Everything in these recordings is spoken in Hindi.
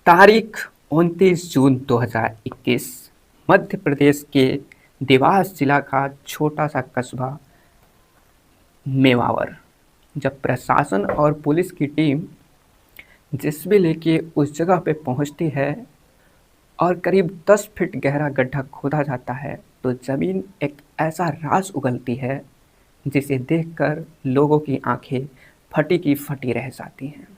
तारीख 29 जून 2021 मध्य प्रदेश के देवास जिला का छोटा सा कस्बा मेवावर। जब प्रशासन और पुलिस की टीम जेसीबी लेके उस जगह पे पहुंचती है और करीब 10 फीट गहरा गड्ढा खोदा जाता है तो ज़मीन एक ऐसा राज उगलती है जिसे देखकर लोगों की आंखें फटी की फटी रह जाती हैं।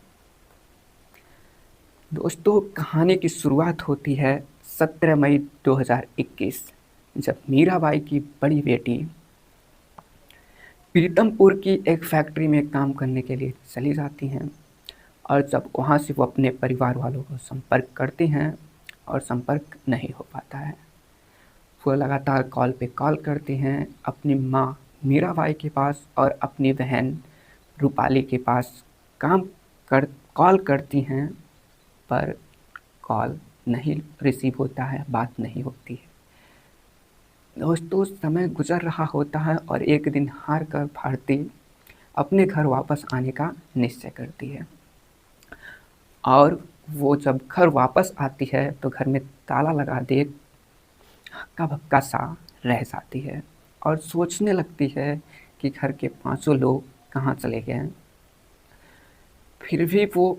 दोस्तों, कहानी की शुरुआत होती है 17 मई 2021 जब मीराबाई की बड़ी बेटी पीतमपुर की एक फैक्ट्री में काम करने के लिए चली जाती हैं और जब वहाँ से वो अपने परिवार वालों को संपर्क करती हैं और संपर्क नहीं हो पाता है। वो लगातार कॉल पे कॉल करती हैं अपनी माँ मीराबाई के पास और अपनी बहन रूपाली के पास कॉल करती हैं, पर कॉल नहीं रिसीव होता है, बात नहीं होती है। दोस्तों, समय गुजर रहा होता है और एक दिन हार कर भारती अपने घर वापस आने का निश्चय करती है और वो जब घर वापस आती है तो घर में ताला लगा दे हक्का बक्का सा रह जाती है और सोचने लगती है कि घर के पांचों लोग कहाँ चले गए। फिर भी वो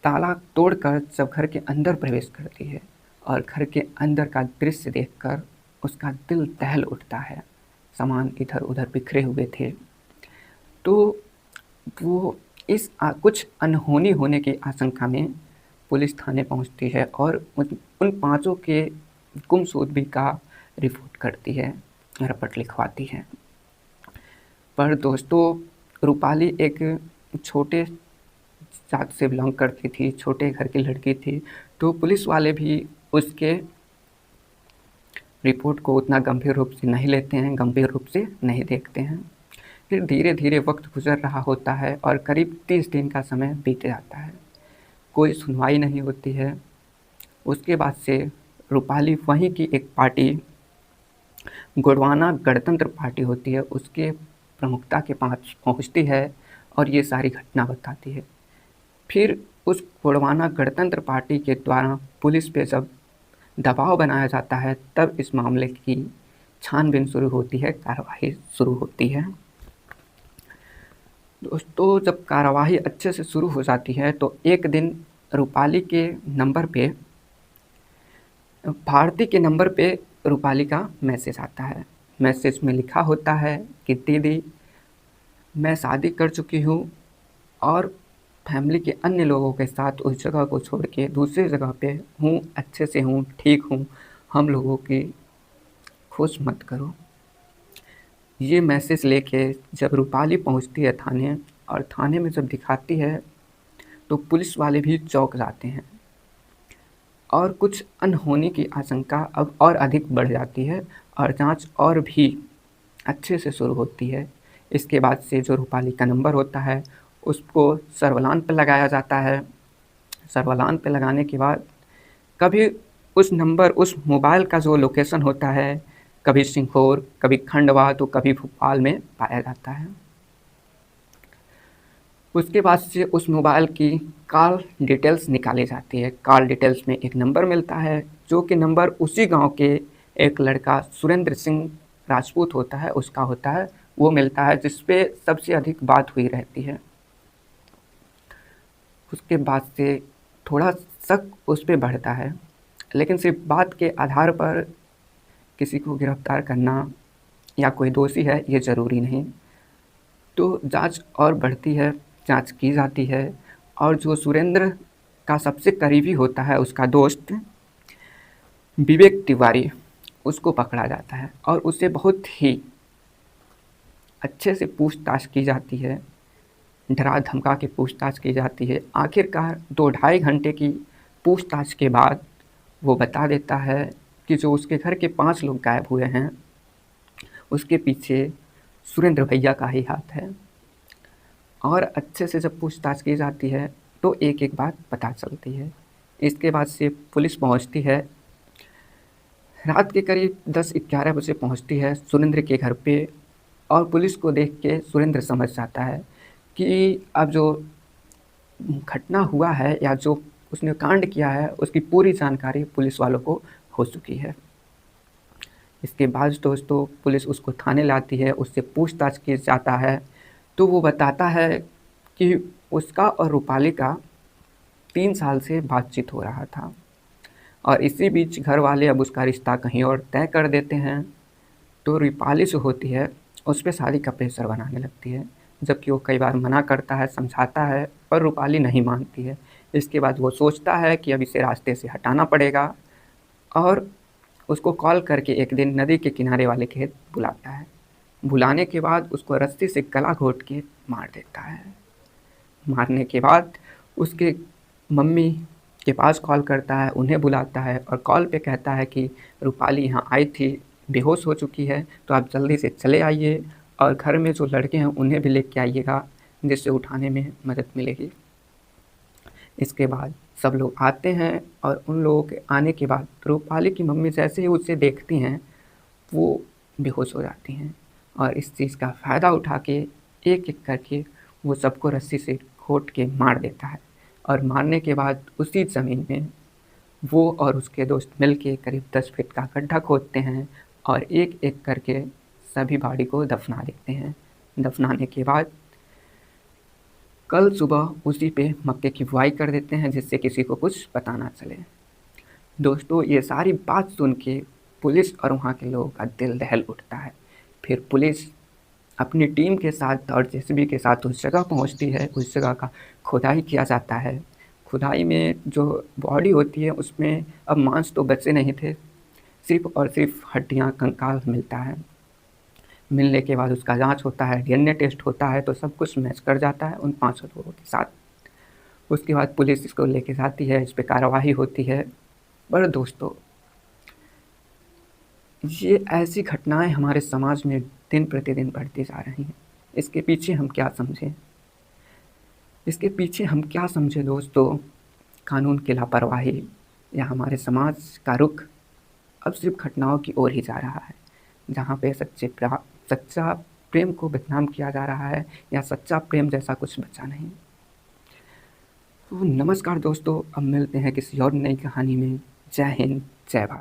ताला तोड़कर जब घर के अंदर प्रवेश करती है और घर के अंदर का दृश्य देखकर उसका दिल दहल उठता है। सामान इधर उधर बिखरे हुए थे तो वो कुछ अनहोनी होने की आशंका में पुलिस थाने पहुंचती है और उन पांचों के गुमशुदगी का रिपोर्ट करती है, रिपोर्ट लिखवाती है। पर दोस्तों, रूपाली एक छोटे जात से बिलोंग करती थी, छोटे घर की लड़की थी, तो पुलिस वाले भी उसके रिपोर्ट को उतना गंभीर रूप से नहीं लेते हैं, गंभीर रूप से नहीं देखते हैं। फिर धीरे धीरे वक्त गुजर रहा होता है और करीब 30 दिन का समय बीत जाता है, कोई सुनवाई नहीं होती है। उसके बाद से रूपाली वहीं की एक पार्टी गोंडवाना गणतंत्र पार्टी होती है, उसके प्रमुखता के पास पहुंचती है और ये सारी घटना बताती है। फिर उस गोंडवाना गणतंत्र पार्टी के द्वारा पुलिस पे जब दबाव बनाया जाता है तब इस मामले की छानबीन शुरू होती है, कार्रवाई शुरू होती है। दोस्तों, जब कार्रवाई अच्छे से शुरू हो जाती है तो एक दिन रूपाली के नंबर पे, भारती के नंबर पे रूपाली का मैसेज आता है। मैसेज में लिखा होता है कि दीदी, मैं शादी कर चुकी हूँ और फैमिली के अन्य लोगों के साथ उस जगह को छोड़ के दूसरी जगह पे हूँ, अच्छे से हूँ, ठीक हूँ, हम लोगों की खुश मत करो। ये मैसेज लेके जब रूपाली पहुँचती है थाने और थाने में जब दिखाती है तो पुलिस वाले भी चौंक जाते हैं और कुछ अनहोनी की आशंका अब और अधिक बढ़ जाती है और जांच और भी अच्छे से शुरू होती है। इसके बाद से जो रूपाली का नंबर होता है उसको सर्वलान पे लगाया जाता है। सर्वलान पे लगाने के बाद कभी उस मोबाइल का जो लोकेशन होता है, कभी सिंघोर, कभी खंडवा तो कभी भोपाल में पाया जाता है। उसके बाद से उस मोबाइल की कॉल डिटेल्स निकाली जाती है। कॉल डिटेल्स में एक नंबर मिलता है जो कि नंबर उसी गांव के एक लड़का सुरेंद्र सिंह राजपूत होता है, उसका होता है, वो मिलता है, जिस पे सबसे अधिक बात हुई रहती है। उसके बाद से थोड़ा शक उस पर बढ़ता है, लेकिन सिर्फ बात के आधार पर किसी को गिरफ्तार करना या कोई दोषी है ये ज़रूरी नहीं। तो जांच और बढ़ती है, जांच की जाती है और जो सुरेंद्र का सबसे करीबी होता है, उसका दोस्त विवेक तिवारी, उसको पकड़ा जाता है और उससे बहुत ही अच्छे से पूछताछ की जाती है, डरा धमका के पूछताछ की जाती है। आखिरकार 2-2.5 घंटे की पूछताछ के बाद वो बता देता है कि जो उसके घर के 5 लोग गायब हुए हैं उसके पीछे सुरेंद्र भैया का ही हाथ है। और अच्छे से जब पूछताछ की जाती है तो एक एक बात पता चलती है। इसके बाद से पुलिस पहुंचती है, रात के करीब 10-11 बजे पहुंचती है सुरेंद्र के घर पे और पुलिस को देख के सुरेंद्र समझ जाता है कि अब जो घटना हुआ है या जो उसने कांड किया है उसकी पूरी जानकारी पुलिस वालों को हो चुकी है। इसके बाद दोस्तों पुलिस उसको थाने लाती है, उससे पूछताछ की जाता है तो वो बताता है कि उसका और रूपाली का 3 साल से बातचीत हो रहा था और इसी बीच घर वाले अब उसका रिश्ता कहीं और तय कर देते हैं। तो रूपाली जो होती है उस पर शादी का प्रेशर बनाने लगती है, जबकि वो कई बार मना करता है, समझाता है, पर रूपाली नहीं मानती है। इसके बाद वो सोचता है कि अब इसे रास्ते से हटाना पड़ेगा और उसको कॉल करके एक दिन नदी के किनारे वाले खेत बुलाता है। बुलाने के बाद उसको रस्सी से गला घोंट के मार देता है। मारने के बाद उसके मम्मी के पास कॉल करता है, उन्हें बुलाता है और कॉल पे कहता है कि रूपाली यहाँ आई थी, बेहोश हो चुकी है, तो आप जल्दी से चले आइए और घर में जो लड़के हैं उन्हें भी लेके आइएगा, जिससे उठाने में मदद मिलेगी। इसके बाद सब लोग आते हैं और उन लोगों के आने के बाद रूपाली की मम्मी जैसे ही उसे देखती हैं वो बेहोश हो जाती हैं और इस चीज़ का फ़ायदा उठा के एक एक करके वो सबको रस्सी से घोंट के मार देता है। और मारने के बाद उसी ज़मीन में वो और उसके दोस्त मिल के करीब 10 फीट का गड्ढा खोदते हैं और एक एक करके सभी बॉडी को दफना देते हैं। दफनाने के बाद कल सुबह उसी पे मक्के की बुआई कर देते हैं, जिससे किसी को कुछ पता ना चले। दोस्तों ये सारी बात सुन के पुलिस और वहाँ के लोगों का दिल दहल उठता है। फिर पुलिस अपनी टीम के साथ और जेसीबी के साथ उस जगह पहुँचती है। उस जगह का खुदाई किया जाता है। खुदाई में जो बॉडी होती है उसमें अब मांस तो बचे नहीं थे, सिर्फ और सिर्फ हड्डियाँ, कंकाल मिलता है। मिलने के बाद उसका जांच होता है, डीएनए टेस्ट होता है, तो सब कुछ मैच कर जाता है उन 5 लोगों के साथ। उसके बाद पुलिस इसको लेके जाती है, इस पर कार्रवाई होती है। पर दोस्तों ये ऐसी घटनाएं हमारे समाज में दिन प्रतिदिन बढ़ती जा रही हैं। इसके पीछे हम क्या समझें? इसके पीछे हम क्या समझें दोस्तों? कानून की लापरवाही या हमारे समाज का रुख अब सिर्फ घटनाओं की ओर ही जा रहा है, जहाँ पे सच्चा प्रेम को बदनाम किया जा रहा है या सच्चा प्रेम जैसा कुछ बचा नहीं। तो नमस्कार दोस्तों, अब मिलते हैं किसी और नई कहानी में। जय हिंद, जय भारत।